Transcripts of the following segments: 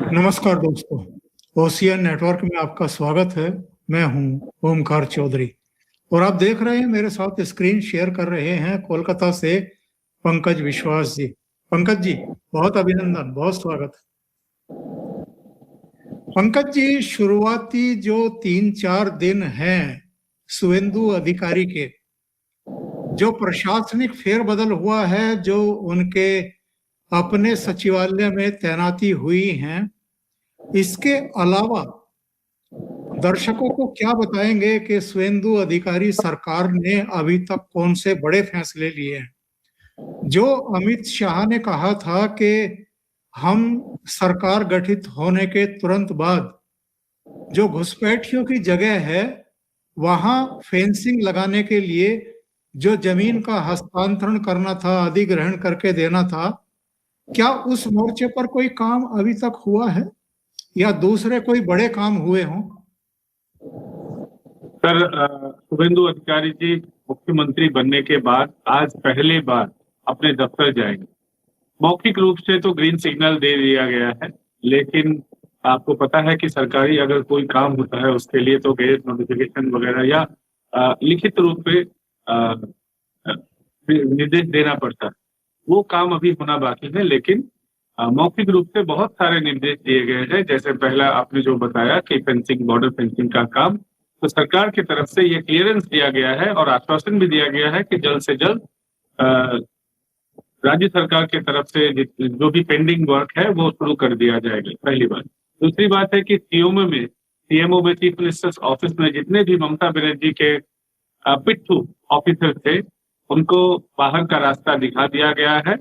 नमस्कार दोस्तों, ocean network में आपका स्वागत है। मैं हूं ओमकार चौधरी और आप देख रहे हैं मेरे साथ स्क्रीन शेयर कर रहे हैं कोलकाता से पंकज विश्वास जी। पंकज जी, बहुत अभिनंदन, बहुत स्वागत है। पंकज जी, शुरुआती जो 3-4 दिन हैं शुभेंदु अधिकारी के, जो प्रशासनिक फेरबदल हुआ है, जो उनके अपने सचिवालय में तैनाती हुई हैं, इसके अलावा दर्शकों को क्या बताएंगे कि शुभेंदु अधिकारी सरकार ने अभी तक कौन से बड़े फैसले लिए हैं? जो अमित शाह ने कहा था कि हम सरकार गठित होने के तुरंत बाद जो घुसपैठियों की जगह है वहां फेंसिंग लगाने के लिए जो जमीन का हस्तांतरण करना था, अधिग्रहण करके देना था, क्या उस मोर्चे पर कोई काम अभी तक हुआ है या दूसरे कोई बड़े काम हुए हों? सर, शुभेंदु अधिकारी जी मुख्यमंत्री बनने के बाद आज पहली बार अपने दफ्तर जाएंगे। मौखिक रूप से तो ग्रीन सिग्नल दे दिया गया है, लेकिन आपको पता है कि सरकारी अगर कोई काम होता है उसके लिए तो गैजेट नोटिफिकेशन वगैरह या लिखित रूप पे निर्देश देना पड़ता है। वो काम अभी होना बाकी है, लेकिन मौखिक रूप से बहुत सारे निर्देश दिए गए हैं। जैसे पहला आपने जो बताया कि फेंसिंग, बॉर्डर फेंसिंग का काम, तो सरकार की तरफ से ये क्लियरेंस दिया गया है और आश्वासन भी दिया गया है कि जल्द से जल्द राज्य सरकार की तरफ से जो भी पेंडिंग वर्क है वो शुरू कर दिया जाएगा। पहली बात। दूसरी बात है कि सीएमओ में चीफ मिनिस्टर्स ऑफिस में जितने भी ममता बनर्जी के पिट्ठू ऑफिसर थे उनको बाहर का रास्ता दिखा दिया गया है।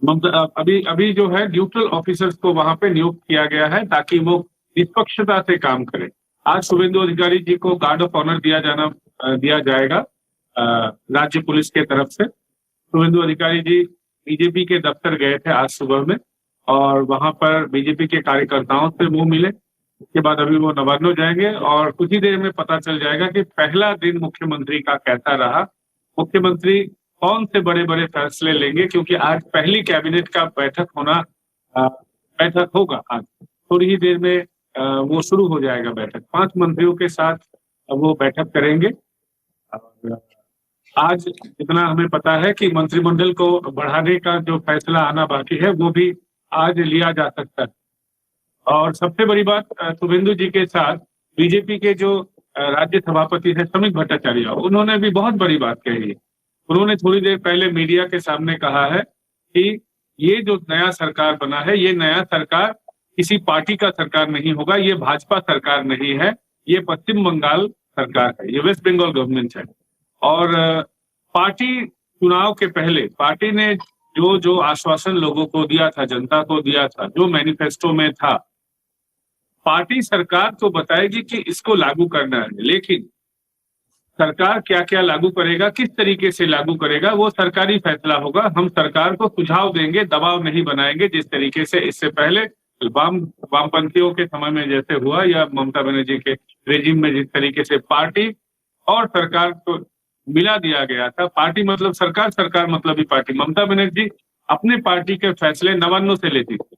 अभी जो है न्यूट्रल ऑफिसर्स को वहां पे नियुक्त किया गया है ताकि वो निष्पक्षता से काम करें। आज शुभेंदु अधिकारी जी को गार्ड ऑफ ऑनर दिया जाएगा राज्य पुलिस के तरफ से। शुभेंदु अधिकारी जी बीजेपी के दफ्तर गए थे आज सुबह में और वहां पर बीजेपी के कार्यकर्ताओं से मुंह मिले। उसके बाद अभी वो नवान्नो जाएंगे और कुछ ही देर में पता चल जाएगा कि पहला दिन मुख्यमंत्री का कैसा रहा, मुख्यमंत्री कौन से बड़े बड़े फैसले लेंगे, क्योंकि आज पहली कैबिनेट का बैठक होगा। आज थोड़ी ही देर में वो शुरू हो जाएगा बैठक। 5 मंत्रियों के साथ वो बैठक करेंगे। आज जितना हमें पता है कि मंत्रिमंडल को बढ़ाने का जो फैसला आना बाकी है वो भी आज लिया जा सकता है। और सबसे बड़ी बात, शुभेंदु जी के साथ बीजेपी के जो राज्य सभापति है श्रमिक भट्टाचार्य, उन्होंने भी बहुत बड़ी बात कही है। उन्होंने थोड़ी देर पहले मीडिया के सामने कहा है कि ये जो नया सरकार बना है, ये नया सरकार किसी पार्टी का सरकार नहीं होगा, ये भाजपा सरकार नहीं है, ये पश्चिम बंगाल सरकार है, ये वेस्ट बंगाल गवर्नमेंट है। और पार्टी चुनाव के पहले पार्टी ने जो आश्वासन लोगों को दिया था, जनता को दिया था, जो मैनिफेस्टो में था, पार्टी सरकार को बताएगी कि इसको लागू करना है। लेकिन सरकार क्या क्या लागू करेगा, किस तरीके से लागू करेगा, वो सरकारी फैसला होगा। हम सरकार को सुझाव देंगे, दबाव नहीं बनाएंगे, जिस तरीके से इससे पहले वामपंथियों के समय में जैसे हुआ या ममता बनर्जी के रेजिम में जिस तरीके से पार्टी और सरकार को मिला दिया गया था। पार्टी मतलब सरकार, सरकार मतलब ही पार्टी। ममता बनर्जी अपने पार्टी के फैसले नवान्नों से लेती थी।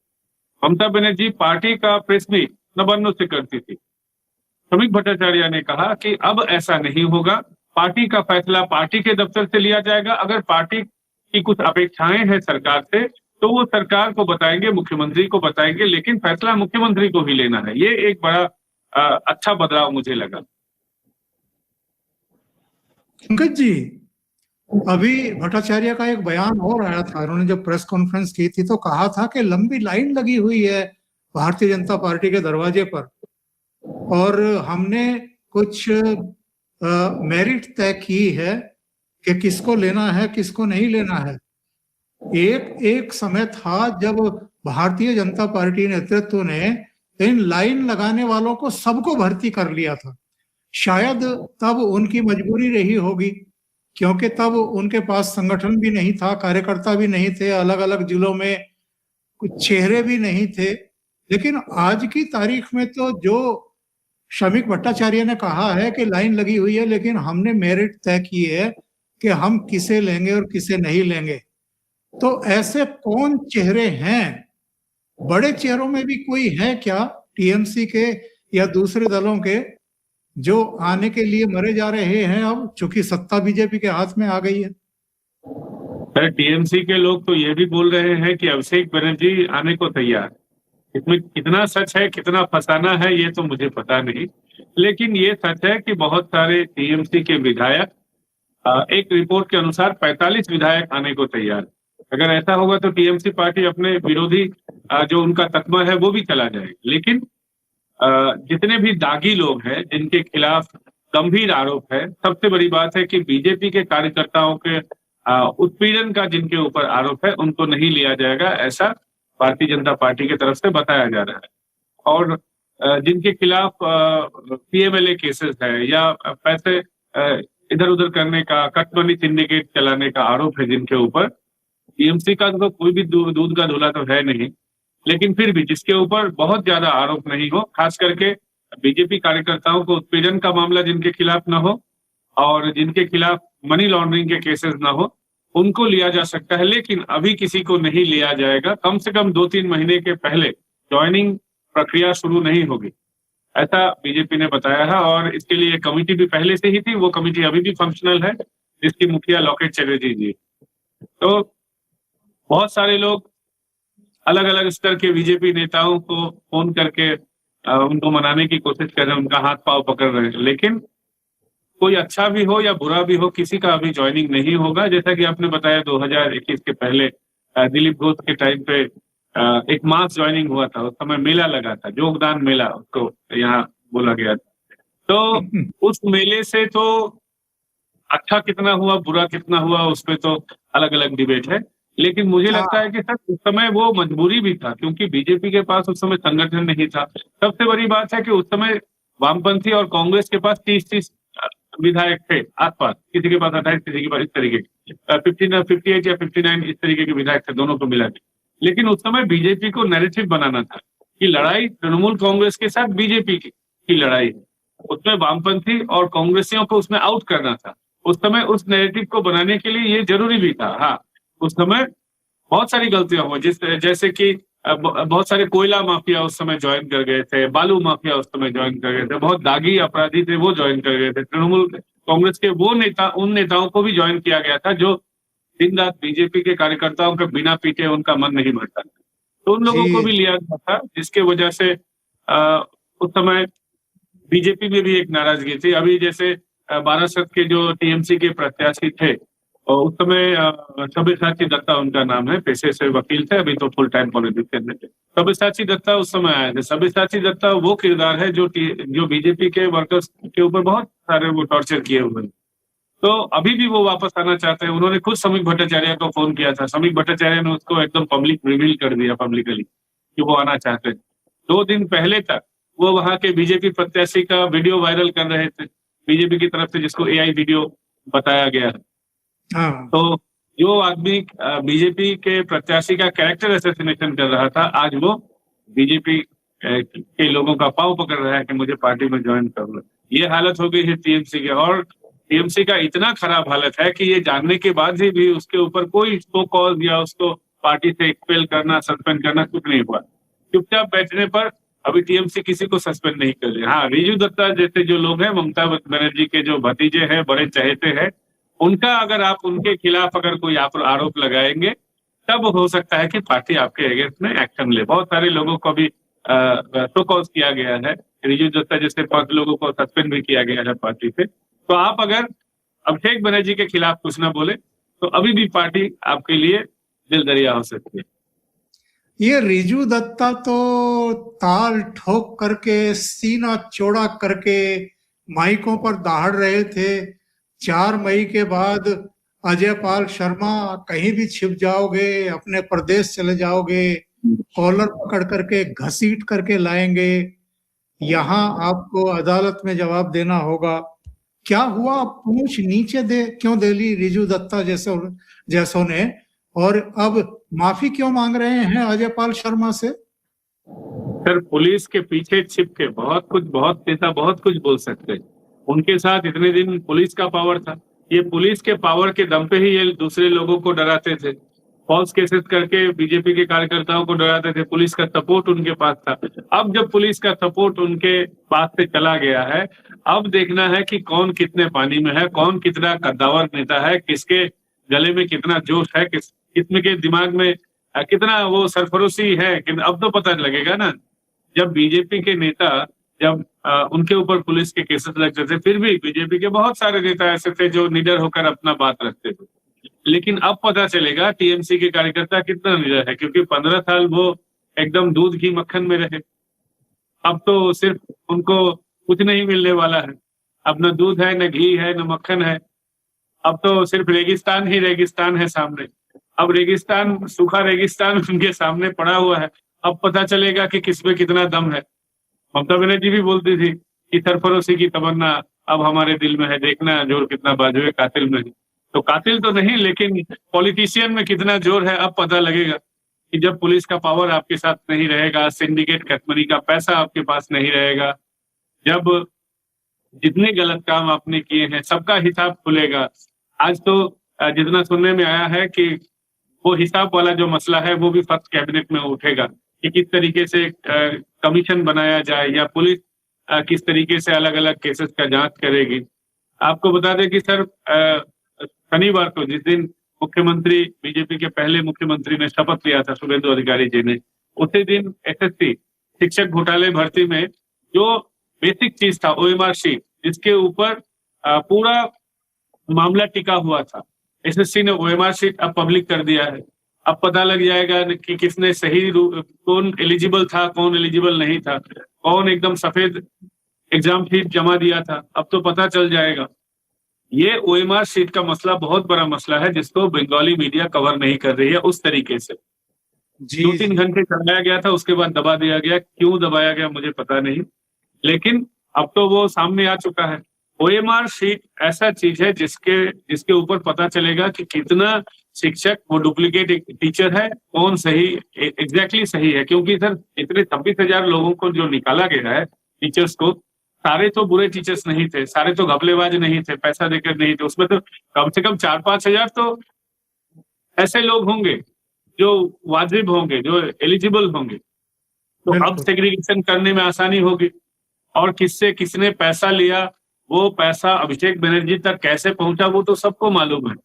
ममता बनर्जी पार्टी का प्रेस मीट नवान्नों से करती थी। श्रमिक भट्टाचार्य ने कहा कि अब ऐसा नहीं होगा, पार्टी का फैसला पार्टी के दफ्तर से लिया जाएगा। अगर पार्टी की कुछ अपेक्षाएं हैं सरकार से तो वो सरकार को बताएंगे, मुख्यमंत्री को बताएंगे, लेकिन फैसला मुख्यमंत्री को ही लेना है। ये एक बड़ा अच्छा बदलाव मुझे लगा। पंकज जी, अभी भट्टाचार्य का एक बयान और आया था। उन्होंने जब प्रेस कॉन्फ्रेंस की थी तो कहा था कि लंबी लाइन लगी हुई है भारतीय जनता पार्टी के दरवाजे पर और हमने कुछ मेरिट तय की है कि किसको लेना है, किसको नहीं लेना है। एक समय था जब भारतीय जनता पार्टी नेतृत्व ने इन लाइन लगाने वालों को सबको भर्ती कर लिया था। शायद तब उनकी मजबूरी रही होगी, क्योंकि तब उनके पास संगठन भी नहीं था, कार्यकर्ता भी नहीं थे, अलग अलग जिलों में कुछ चेहरे भी नहीं थे। लेकिन आज की तारीख में तो जो श्रमिक भट्टाचार्य ने कहा है कि लाइन लगी हुई है, लेकिन हमने मेरिट तय की है कि हम किसे लेंगे और किसे नहीं लेंगे। तो ऐसे कौन चेहरे हैं बड़े चेहरों में भी कोई है क्या टीएमसी के या दूसरे दलों के जो आने के लिए मरे जा रहे हैं अब, चूंकि सत्ता बीजेपी के हाथ में आ गई है? सर, टीएमसी के लोग तो ये भी बोल रहे हैं कि अभिषेक बनर्जी आने को तैयार। इसमें कितना सच है, कितना फसाना है, ये तो मुझे पता नहीं, लेकिन ये सच है कि बहुत सारे टीएमसी के विधायक, एक रिपोर्ट के अनुसार 45 विधायक आने को तैयार। अगर ऐसा होगा तो टीएमसी पार्टी अपने विरोधी जो उनका तकमा है वो भी चला जाएगा। लेकिन जितने भी दागी लोग हैं जिनके खिलाफ गंभीर आरोप है, सबसे बड़ी बात है कि बीजेपी के कार्यकर्ताओं के उत्पीड़न का जिनके ऊपर आरोप है उनको नहीं लिया जाएगा, ऐसा भारतीय जनता पार्टी की तरफ से बताया जा रहा है। और जिनके खिलाफ पीएमएलए केसेस है या पैसे इधर उधर करने का, कट मनी सिंडिकेट चलाने का आरोप है जिनके ऊपर, टीएमसी का तो कोई भी दूध का धुला तो है नहीं, लेकिन फिर भी जिसके ऊपर बहुत ज्यादा आरोप नहीं हो, खास करके बीजेपी कार्यकर्ताओं को उत्पीड़न का मामला जिनके खिलाफ ना हो और जिनके खिलाफ मनी लॉन्ड्रिंग के केसेस ना हो, उनको लिया जा सकता है। लेकिन अभी किसी को नहीं लिया जाएगा, कम से कम 2-3 महीने के पहले ज्वाइनिंग प्रक्रिया शुरू नहीं होगी, ऐसा बीजेपी ने बताया है। और इसके लिए कमेटी भी पहले से ही थी, वो कमेटी अभी भी फंक्शनल है, जिसकी मुखिया लॉकेट चैटर्जी जी। तो बहुत सारे लोग अलग अलग स्तर के बीजेपी नेताओं को फोन करके उनको मनाने की कोशिश कर रहे हैं, उनका हाथ पांव पकड़ रहे हैं, लेकिन कोई अच्छा भी हो या बुरा भी हो, किसी का अभी ज्वाइनिंग नहीं होगा। जैसा कि आपने बताया 2021 के पहले दिलीप घोष के टाइम पे एक मास ज्वाइनिंग हुआ था, उस समय मेला लगा था, योगदान मेला उसको यहाँ बोला गया था। तो उस मेले से तो अच्छा कितना हुआ, बुरा कितना हुआ, उसमें तो अलग अलग डिबेट है। लेकिन मुझे लगता है कि सर उस समय वो मजबूरी भी था, क्योंकि बीजेपी के पास उस समय संगठन नहीं था। सबसे बड़ी बात है कि उस समय वामपंथी और कांग्रेस के पास 30-30 विधायक थे आसपास, किसी के पास 28, किसी के पास इस तरीके के 58 या 59 इस तरीके के विधायक थे, दोनों को मिला के। लेकिन उस समय बीजेपी को नैरेटिव बनाना था कि लड़ाई तृणमूल कांग्रेस के साथ बीजेपी की लड़ाई है, उसमें वामपंथी और कांग्रेसियों को उसमें आउट करना था। उस समय उस नैरेटिव को बनाने के लिए ये जरूरी भी था। हाँ, उस समय बहुत सारी गलतियां हुई, जैसे कि बहुत सारे कोयला माफिया उस समय ज्वाइन कर गए थे, बालू माफिया उस समय ज्वाइन कर गए थे, बहुत दागी अपराधी थे वो ज्वाइन कर गए थे। तृणमूल कांग्रेस के वो नेता, उन नेताओं को भी ज्वाइन किया गया था जो दिन रात बीजेपी के कार्यकर्ताओं के बिना पीटे उनका मन नहीं भरता, तो उन लोगों को भी लिया गया था, जिसके वजह से उस समय बीजेपी में भी एक नाराजगी थी। अभी जैसे बारासत के जो टीएमसी के प्रत्याशी थे, और उस समय सब्यसाची दत्ता उनका नाम है, पेशे से वकील थे, अभी तो फुल टाइम पॉलिटिक्स करने थे। सब्यसाची दत्ता उस समय आए थे। सब्यसाची दत्ता वो किरदार है जो बीजेपी के वर्कर्स के ऊपर बहुत सारे वो टॉर्चर किए हुए हैं, तो अभी भी वो वापस आना चाहते हैं। उन्होंने खुद समीक भट्टाचार्य को फोन किया था, समीक भट्टाचार्य ने उसको एकदम पब्लिक रिवील कर दिया पब्लिकली कि वो आना चाहते हैं। 2 दिन पहले तक वो वहां के बीजेपी प्रत्याशी का वीडियो वायरल कर रहे थे बीजेपी की तरफ से, जिसको एआई वीडियो बताया गया है। तो जो आदमी बीजेपी के प्रत्याशी का कैरेक्टर असैसिनेशन कर रहा था, आज वो बीजेपी के लोगों का पांव पकड़ रहा है कि मुझे पार्टी में ज्वाइन कर लो। ये हालत हो गई है टीएमसी की, और टीएमसी का इतना खराब हालत है कि ये जानने के बाद भी उसके ऊपर कोई शो कॉज या उसको पार्टी से एक्सपेल करना, सस्पेंड करना कुछ नहीं हुआ। चुपचाप बैठने पर अभी टीएमसी किसी को सस्पेंड नहीं कर रही। हाँ, रिजू दत्ता जैसे जो लोग हैं, ममता बनर्जी के जो भतीजे हैं, बड़े चहेते हैं, उनका अगर आप उनके खिलाफ अगर कोई आरोप लगाएंगे, तब हो सकता है कि पार्टी आपके अगेंस्ट में एक्शन ले। बहुत सारे लोगों को भी शो कॉज किया गया है, रिजू दत्ता जैसे 5 लोगों को सस्पेंड भी किया गया है पार्टी से। तो आप अगर अभिषेक बनर्जी के खिलाफ कुछ ना बोले तो अभी भी पार्टी आपके लिए दिल दरिया हो सकती है। ये रिजू दत्ता तो ताल ठोक करके, सीना चौड़ा करके माइकों पर दहाड़ रहे थे, 4 मई के बाद अजय पाल शर्मा कहीं भी छिप जाओगे, अपने प्रदेश चले जाओगे, कॉलर पकड़ करके घसीट करके लाएंगे, यहाँ आपको अदालत में जवाब देना होगा। क्या हुआ? पूंछ नीचे क्यों दे ली रिजू दत्ता जैसों ने, और अब माफी क्यों मांग रहे हैं अजय पाल शर्मा से? सर, पुलिस के पीछे छिप के बहुत कुछ बोल सकते हैं। उनके साथ इतने दिन पुलिस का पावर था, ये पुलिस के पावर के दम पे ही ये दूसरे लोगों को डराते थे। फॉल्स केसेस करके बीजेपी के कार्यकर्ताओं को डराते थे, पुलिस का सपोर्ट उनके पास था। अब जब पुलिस का सपोर्ट उनके पास से चला गया है, अब देखना है कि कौन कितने पानी में है, कौन कितना कद्दावर नेता है, किसके गले में कितना जोश है, किसमें के दिमाग में कितना वो सरफरोशी है। अब तो पता लगेगा ना। जब बीजेपी के नेता जब उनके ऊपर पुलिस के केसेस लगते थे, फिर भी बीजेपी के बहुत सारे नेता ऐसे थे जो निडर होकर अपना बात रखते थे। लेकिन अब पता चलेगा टीएमसी के कार्यकर्ता कितना निडर है, क्योंकि 15 साल वो एकदम दूध घी मक्खन में रहे। अब तो सिर्फ उनको कुछ नहीं मिलने वाला है। अब न दूध है, न घी है, न मक्खन है। अब तो सिर्फ रेगिस्तान ही रेगिस्तान है सामने। अब रेगिस्तान, सूखा रेगिस्तान उनके सामने पड़ा हुआ है। अब पता चलेगा कि किसमें कितना दम है। ममता बनर्जी भी बोलती थी कि सरफरोशी की तमन्ना अब हमारे दिल में है, देखना जोर कितना बाजुए कातिल में है। तो कातिल तो नहीं, लेकिन पॉलिटिशियन में कितना जोर है अब पता लगेगा कि जब पुलिस का पावर आपके साथ नहीं रहेगा, सिंडिकेट कटमनी का पैसा आपके पास नहीं रहेगा, जब जितने गलत काम आपने किए हैं सबका हिसाब खुलेगा। आज तो जितना सुनने में आया है कि वो हिसाब वाला जो मसला है वो भी फर्स्ट कैबिनेट में उठेगा कि किस तरीके से कमीशन बनाया जाए, या पुलिस किस तरीके से अलग अलग केसेस का जांच करेगी। आपको बता दें कि सर, शनिवार को जिस दिन मुख्यमंत्री, बीजेपी के पहले मुख्यमंत्री ने शपथ लिया था शुभेंदु अधिकारी जी ने, उसी दिन एसएससी शिक्षक घोटाले भर्ती में जो बेसिक चीज था ओएमआर शीट, जिसके ऊपर पूरा मामला टिका हुआ था, एसएससी ने ओएमआर शीट अब पब्लिक कर दिया है। अब पता लग जाएगा कि किसने सही कौन एलिजिबल था, कौन एलिजिबल नहीं था, कौन एकदम सफेद एग्जाम शीट जमा दिया था। अब तो पता चल जाएगा। ये ओएमआर शीट का मसला बहुत बड़ा मसला है, जिसको बंगाली मीडिया कवर नहीं कर रही है उस तरीके से। 2-3 घंटे चलाया गया था, उसके बाद दबा दिया गया। क्यों दबाया गया मुझे पता नहीं, लेकिन अब तो वो सामने आ चुका है। ओएमआर शीट ऐसा चीज है जिसके ऊपर पता चलेगा कि कितना शिक्षक वो डुप्लीकेट टीचर है, कौन सही एग्जैक्टली सही है। क्योंकि सर इतने 26,000 लोगों को जो निकाला गया है टीचर्स को, सारे तो बुरे टीचर्स नहीं थे, सारे तो घपलेबाज नहीं थे, पैसा देकर नहीं थे। उसमें तो कम से कम 4-5 हजार तो ऐसे लोग होंगे जो वाजिब होंगे, जो एलिजिबल होंगे। तो अब सेग्रीगेशन करने में आसानी होगी। और किससे किसने पैसा लिया, वो पैसा अभिषेक बनर्जी तक कैसे पहुंचा, वो तो सबको मालूम है।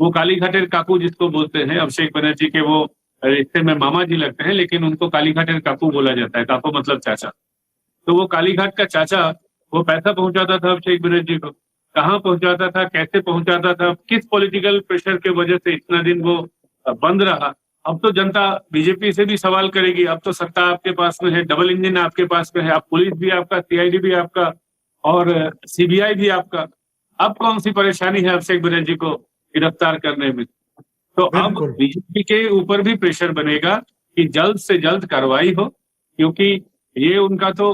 वो कालीघाटेर काकू जिसको बोलते हैं, अभिषेक बनर्जी के वो रिश्ते में मामा जी लगते हैं, लेकिन उनको कालीघाटेर काकू बोला जाता है। काकू मतलब चाचा। तो वो कालीघाट का चाचा वो पैसा पहुंचाता था अभिषेक बनर्जी को। कहाँ पहुंचाता था, कैसे पहुंचाता था, किस पॉलिटिकल प्रेशर के वजह से इतना दिन वो बंद रहा। अब तो जनता बीजेपी से भी सवाल करेगी। अब तो सत्ता आपके पास में है, डबल इंजन आपके पास में है, अब पुलिस भी आपका, सीआईडी भी आपका और सीबीआई भी आपका। अब कौन सी परेशानी है अभिषेक बनर्जी को गिरफ्तार करने में? तो अब बीजेपी के ऊपर भी प्रेशर बनेगा कि जल्द से जल्द कार्रवाई हो, क्योंकि ये उनका तो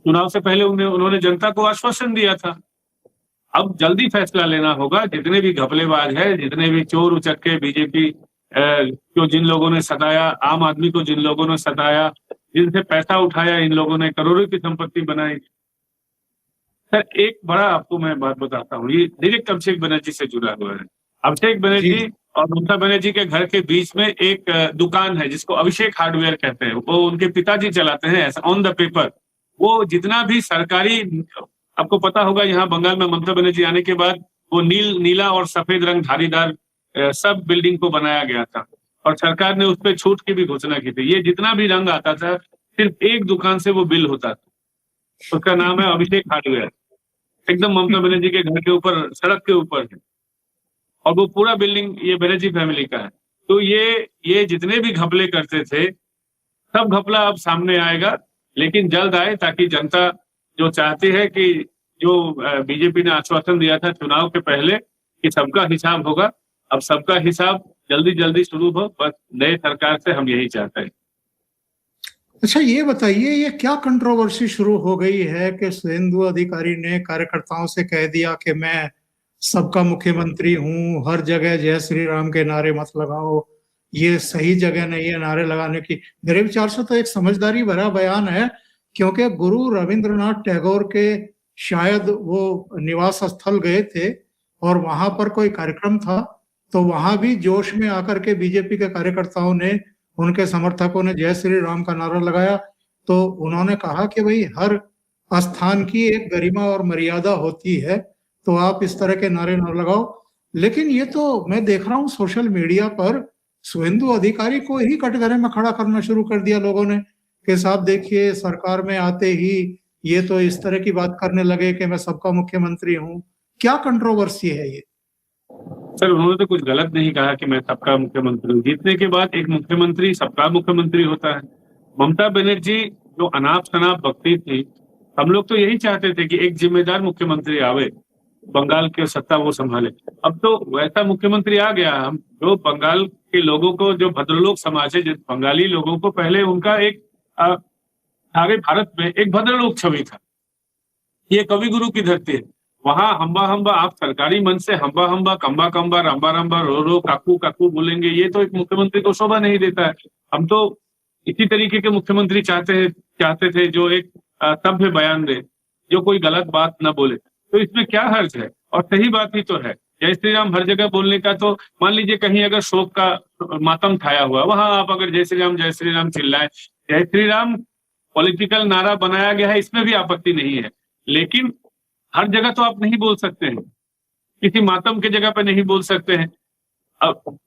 चुनाव से पहले उन्होंने जनता को आश्वासन दिया था। अब जल्दी फैसला लेना होगा। जितने भी घपलेबाज है, जितने भी चोर उचक्के बीजेपी को जिन लोगों ने सताया, आम आदमी को जिन लोगों ने सताया, जिनसे पैसा उठाया, इन लोगों ने करोड़ों की संपत्ति बनाई। सर एक बड़ा आपको मैं बात बताता हूँ, ये डायरेक्ट अभिषेक बनर्जी से जुड़ा हुआ है। अभिषेक बनर्जी और ममता बनर्जी के घर के बीच में एक दुकान है जिसको अभिषेक हार्डवेयर कहते हैं। वो उनके पिताजी चलाते हैं, ऐसा ऑन द पेपर। वो जितना भी सरकारी, आपको पता होगा यहाँ बंगाल में ममता बनर्जी आने के बाद वो नीला और सफेद रंग धारीदार सब बिल्डिंग को बनाया गया था, और सरकार ने उस पर छूट की भी घोषणा की थी। ये जितना भी रंग आता था, सिर्फ एक दुकान से वो बिल होता था, उसका नाम है अभिषेक हार्डवेयर। एकदम ममता बनर्जी के घर के ऊपर, सड़क के ऊपर है, और वो पूरा बिल्डिंग ये बनर्जी फैमिली का है। तो ये जितने भी घपले करते थे, सब घपला अब सामने आएगा, लेकिन जल्द आए, ताकि जनता जो चाहती है कि जो बीजेपी ने आश्वासन दिया था चुनाव के पहले कि सबका हिसाब होगा, अब सबका हिसाब जल्दी शुरू हो। बस नए सरकार से हम यही चाहते हैं। अच्छा ये बताइए, ये क्या कंट्रोवर्सी शुरू हो गई है कि शुभेंदु अधिकारी ने कार्यकर्ताओं से कह दिया कि मैं सबका मुख्यमंत्री हूँ, हर जगह जय श्री राम के नारे मत लगाओ, ये सही जगह नहीं है नारे लगाने की। मेरे विचार से तो एक समझदारी भरा बयान है, क्योंकि गुरु रविंद्रनाथ टैगोर के शायद वो निवास स्थल गए थे और वहां पर कोई कार्यक्रम था, तो वहां भी जोश में आकर के बीजेपी के कार्यकर्ताओं ने, उनके समर्थकों ने जय श्री राम का नारा लगाया। तो उन्होंने कहा कि भाई हर स्थान की एक गरिमा और मर्यादा होती है, तो आप इस तरह के नारे न लगाओ। लेकिन ये तो मैं देख रहा हूँ सोशल मीडिया पर शुभेंदु अधिकारी को ही कटघरे में खड़ा करना शुरू कर दिया लोगों ने कि साहब देखिए, सरकार में आते ही ये तो इस तरह की बात करने लगे कि मैं सबका मुख्यमंत्री हूँ। क्या कंट्रोवर्सी है ये? सर, उन्होंने तो कुछ गलत नहीं कहा कि मैं सबका मुख्यमंत्री हूँ। जीतने के बाद एक मुख्यमंत्री सबका मुख्यमंत्री होता है। ममता बनर्जी जो अनाप शनाप बकती थी, हम लोग तो यही चाहते थे कि एक जिम्मेदार मुख्यमंत्री आवे, बंगाल की सत्ता वो संभाले। अब तो वैसा मुख्यमंत्री आ गया। हम जो बंगाल के लोगों को, जो भद्रलोक समाज है, जो बंगाली लोगों को पहले उनका एक सारे भारत में एक भद्रलोक छवि था। ये कवि गुरु की धरती है। वहां हम्बा हम्बा, आप सरकारी मन से हम्बा हम्बा, कंबा कंबा, रंबा रंबा, रो रो, काकू काकू बोलेंगे, ये तो एक मुख्यमंत्री को शोभा नहीं देता है। हम तो इसी तरीके के मुख्यमंत्री चाहते थे जो एक सभ्य बयान दे, जो कोई गलत बात न बोले। तो इसमें क्या हर्ज है? और सही बात ही तो है। जय श्री राम हर जगह बोलने का, तो मान लीजिए कहीं अगर शोक का मातम छाया हुआ, वहां आप अगर जय श्री राम चिल्लाएं, जय श्री राम पॉलिटिकल नारा बनाया गया है, इसमें भी आपत्ति नहीं है। लेकिन हर जगह तो आप नहीं बोल सकते हैं, किसी मातम के जगह पे नहीं बोल सकते हैं। अब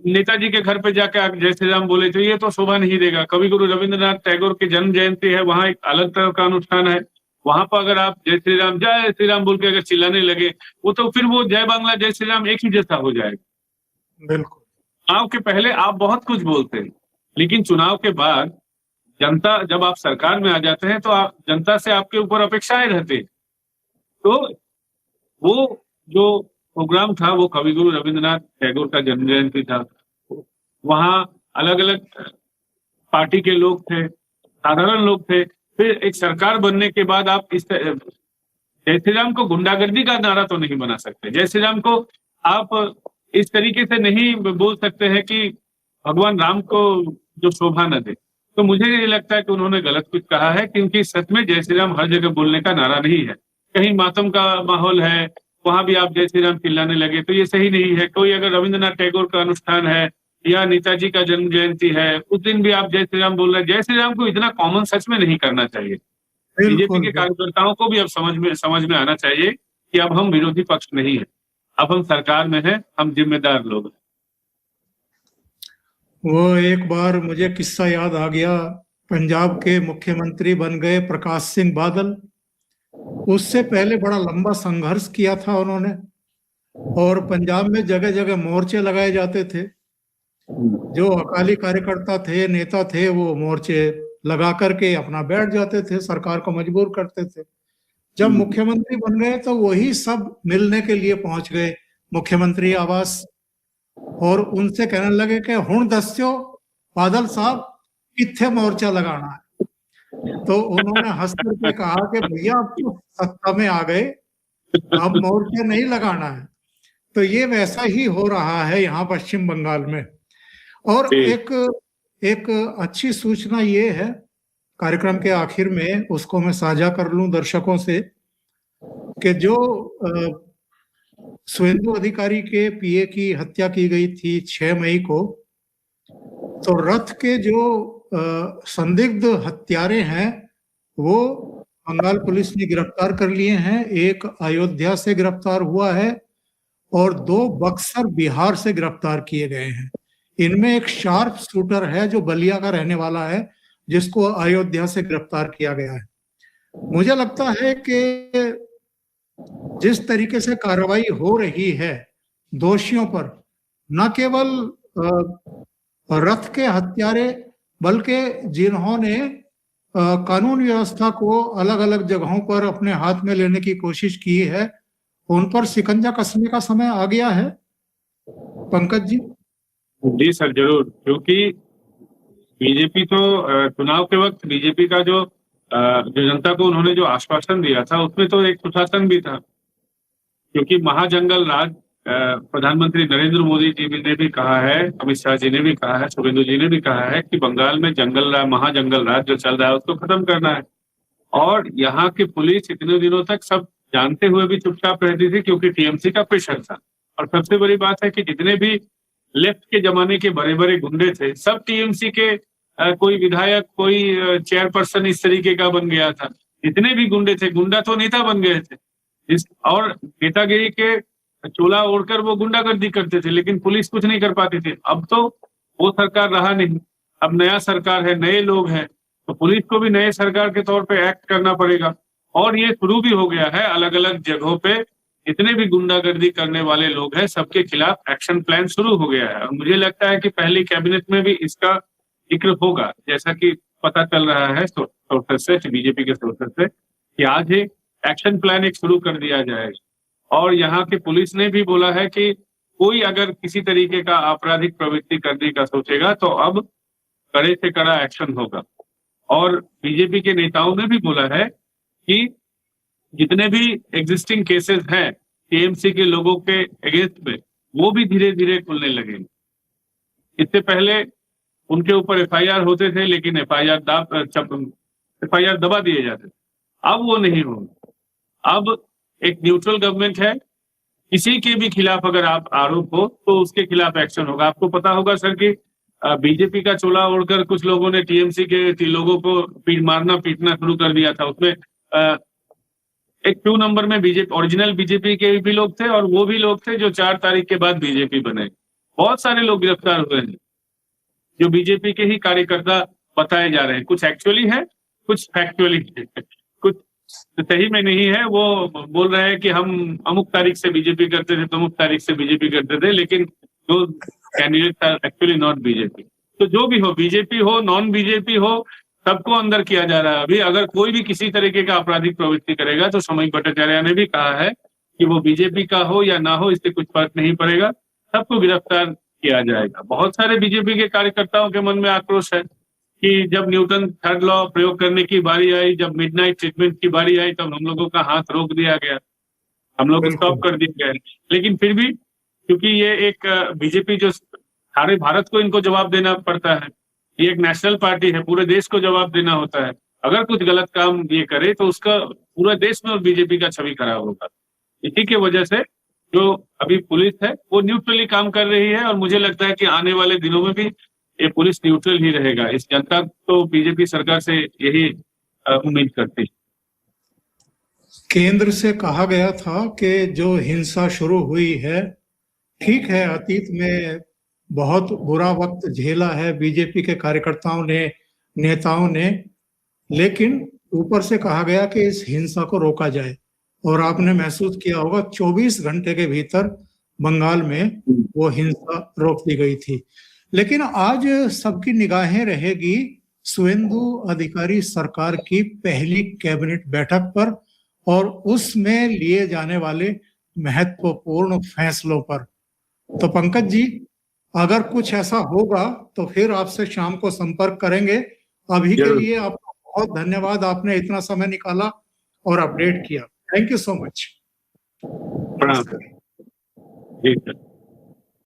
नेताजी के घर पे जाके आप जय श्री राम बोले तो ये तो शोभा नहीं देगा। कवि गुरु रविंद्रनाथ टैगोर की जन्म जयंती है, वहां एक अलग तरह का अनुष्ठान है। वहां पर अगर आप जय श्री राम बोल के अगर चिल्लाने लगे, वो तो फिर वो जय बांग्ला जय श्री राम एक ही जैसा हो जाएगा। बिल्कुल। चुनाव के पहले आप बहुत कुछ बोलते हैं, लेकिन चुनाव के बाद जनता, जब आप सरकार में आ जाते हैं, तो आप जनता से आपके ऊपर अपेक्षाएं रहती है। तो वो जो प्रोग्राम था, वो कवि गुरु रविंद्रनाथ टैगोर का जन्म जयंती था। वहां अलग अलग पार्टी के लोग थे, साधारण लोग थे। फिर एक सरकार बनने के बाद आप इस जय श्री राम को गुंडागर्दी का नारा तो नहीं बना सकते। जय श्री राम को आप इस तरीके से नहीं बोल सकते हैं कि भगवान राम को जो शोभा न दे। तो मुझे ये लगता है कि उन्होंने गलत कुछ कहा है, क्योंकि सच में जय श्री राम हर जगह बोलने का नारा नहीं है। कहीं मातम का माहौल है, वहां भी आप जय श्री राम चिल्लाने लगे तो ये सही नहीं है। कोई अगर रविंद्रनाथ टैगोर का अनुष्ठान है या नेताजी का जन्म जयंती है, उस दिन भी आप जय श्री राम बोल रहे हैं। जय श्री राम को इतना कॉमन सच में नहीं करना चाहिए। बीजेपी के कार्यकर्ताओं को भी अब समझ में आना चाहिए कि अब हम विरोधी पक्ष नहीं है, अब हम सरकार में है, हम जिम्मेदार लोग हैं। वो एक बार मुझे किस्सा याद आ गया, पंजाब के मुख्यमंत्री बन गए प्रकाश सिंह बादल। उससे पहले बड़ा लंबा संघर्ष किया था उन्होंने, और पंजाब में जगह जगह मोर्चे लगाए जाते थे। जो अकाली कार्यकर्ता थे, नेता थे, वो मोर्चे लगा करके अपना बैठ जाते थे, सरकार को मजबूर करते थे। जब मुख्यमंत्री बन गए तो वही सब मिलने के लिए पहुंच गए मुख्यमंत्री आवास, और उनसे कहने लगे कि हुण दस्यो बादल साहब कित्थे मोर्चा लगाना है। तो उन्होंने हंस करके कहा कि भैया अब तो सत्ता में आ गए, अब मोर्चा नहीं लगाना है। तो ये वैसा ही हो रहा है यहाँ पश्चिम बंगाल में। और एक अच्छी सूचना ये है, कार्यक्रम के आखिर में उसको मैं साझा कर लूं दर्शकों से, कि जो शुभेंदु अधिकारी के पीए की हत्या की गई थी 6 मई को, तो रथ के जो संदिग्ध हत्यारे हैं वो बंगाल पुलिस ने गिरफ्तार कर लिए हैं। एक अयोध्या से गिरफ्तार हुआ है और 2 बक्सर बिहार से गिरफ्तार किए गए हैं। इनमें एक शार्प शूटर है जो बलिया का रहने वाला है, जिसको अयोध्या से गिरफ्तार किया गया है। मुझे लगता है कि जिस तरीके से कार्रवाई हो रही है दोषियों पर, न केवल रथ के हत्यारे, बल्कि जिन्होंने कानून व्यवस्था को अलग अलग जगहों पर अपने हाथ में लेने की कोशिश की है, उन पर शिकंजा कसने का समय आ गया है। पंकज जी। जी सर, जरूर। क्योंकि बीजेपी तो चुनाव के वक्त बीजेपी का जो जनता को उन्होंने जो आश्वासन दिया था, उसमें तो एक सुशासन भी था। क्योंकि महाजंगल राज प्रधानमंत्री नरेंद्र मोदी जी ने भी कहा है, अमित शाह जी ने भी कहा है, शुभेंदु जी ने भी कहा है कि बंगाल में महाजंगल राज जो चल रहा है उसको खत्म करना है। और यहाँ की पुलिस इतने दिनों तक सब जानते हुए भी चुपचाप रहती थी, क्योंकि टीएमसी का प्रेशर था। और सबसे बड़ी बात है कि जितने भी लेफ्ट के जमाने के बड़े बड़े गुंडे थे, सब टीएमसी के कोई विधायक, कोई चेयरपर्सन इस तरीके का बन गया था। जितने भी गुंडे थे, गुंडा तो नेता बन गए थे और नेतागिरी के चोला ओढ़कर वो गुंडागर्दी करते थे, लेकिन पुलिस कुछ नहीं कर पाती थी। अब तो वो सरकार रहा नहीं, अब नया सरकार है, नए लोग हैं, तो पुलिस को भी नए सरकार के तौर पे एक्ट करना पड़ेगा। और ये शुरू भी हो गया है, अलग अलग जगहों पे जितने भी गुंडागर्दी करने वाले लोग हैं सबके खिलाफ एक्शन प्लान शुरू हो गया है। और मुझे लगता है कि पहली कैबिनेट में भी इसका जिक्र होगा, जैसा कि पता चल रहा है सोर्सेस से, बीजेपी के सोर्सेस से, कि आज ही एक्शन प्लान एक शुरू कर दिया जाएगा। और यहाँ की पुलिस ने भी बोला है कि कोई अगर किसी तरीके का आपराधिक प्रवृत्ति करने का सोचेगा तो अब कड़े से कड़ा एक्शन होगा। और बीजेपी के नेताओं ने भी बोला है कि जितने भी एग्जिस्टिंग केसेस हैं टीएमसी के लोगों के अगेंस्ट में, वो भी धीरे धीरे खुलने लगेंगे। इससे पहले उनके ऊपर एफआईआर होते थे, लेकिन एफआईआर दबा दिए जाते थे। अब वो नहीं होगा। अब एक न्यूट्रल गवर्नमेंट है, किसी के भी खिलाफ अगर आप आरोप हो तो उसके खिलाफ एक्शन होगा। आपको पता होगा सर कि बीजेपी का चोला ओढ़कर कुछ लोगों ने टीएमसी के लोगों को मारना पीटना शुरू कर दिया था। उसमें एक 2 नंबर में बीजेपी, ओरिजिनल बीजेपी के भी लोग थे और वो भी लोग थे जो 4 तारीख के बाद बीजेपी बने। बहुत सारे लोग गिरफ्तार हुए हैं जो बीजेपी के ही कार्यकर्ता बताए जा रहे हैं। कुछ एक्चुअली है, कुछ फैक्चुअली है, कुछ सही में नहीं है। वो बोल रहे हैं कि हम अमुक तारीख से बीजेपी करते थे तो अमुक तारीख से बीजेपी करते थे, लेकिन जो candidate are actually not BJP. तो जो भी हो, बीजेपी हो नॉन बीजेपी हो, सबको अंदर किया जा रहा है। अभी अगर कोई भी किसी तरीके का आपराधिक प्रवृत्ति करेगा तो सामयिक भट्टाचार्य ने भी कहा है कि वो बीजेपी का हो या ना हो, इससे कुछ फर्क नहीं पड़ेगा, सबको गिरफ्तार किया जाएगा। बहुत सारे बीजेपी के कार्यकर्ताओं के मन में आक्रोश है कि जब न्यूटन थर्ड लॉ प्रयोग करने की बारी आई, जब मिडनाइट ट्रीटमेंट की बारी आई, तब हम लोगों का हाथ रोक दिया गया, हम लोग स्टॉप कर दिए गए। लेकिन फिर भी क्योंकि ये एक बीजेपी जो सारे भारत को इनको जवाब देना पड़ता है, ये एक नेशनल पार्टी है, पूरे देश को जवाब देना होता है। अगर कुछ गलत काम ये करे तो उसका पूरा देश में और बीजेपी का छवि खराब होगा। इसी की वजह से जो अभी पुलिस है वो न्यूट्रली काम कर रही है और मुझे लगता है कि आने वाले दिनों में भी ये पुलिस न्यूट्रल ही रहेगा। इस जनता तो बीजेपी सरकार से यही उम्मीद करती है। केंद्र से कहा गया था कि जो हिंसा शुरू हुई है, ठीक है, अतीत में बहुत बुरा वक्त झेला है बीजेपी के कार्यकर्ताओं ने, नेताओं ने, लेकिन ऊपर से कहा गया कि इस हिंसा को रोका जाए। और आपने महसूस किया होगा 24 घंटे के भीतर बंगाल में वो हिंसा रोक दी गई थी। लेकिन आज सबकी निगाहें रहेगी शुवेंदु अधिकारी सरकार की पहली कैबिनेट बैठक पर और उसमें लिए जाने वाले महत्वपूर्ण फैसलों पर। तो पंकज जी, अगर कुछ ऐसा होगा तो फिर आपसे शाम को संपर्क करेंगे। अभी के लिए आपका बहुत धन्यवाद, आपने इतना समय निकाला और अपडेट किया। Thank you so much. प्रणाम।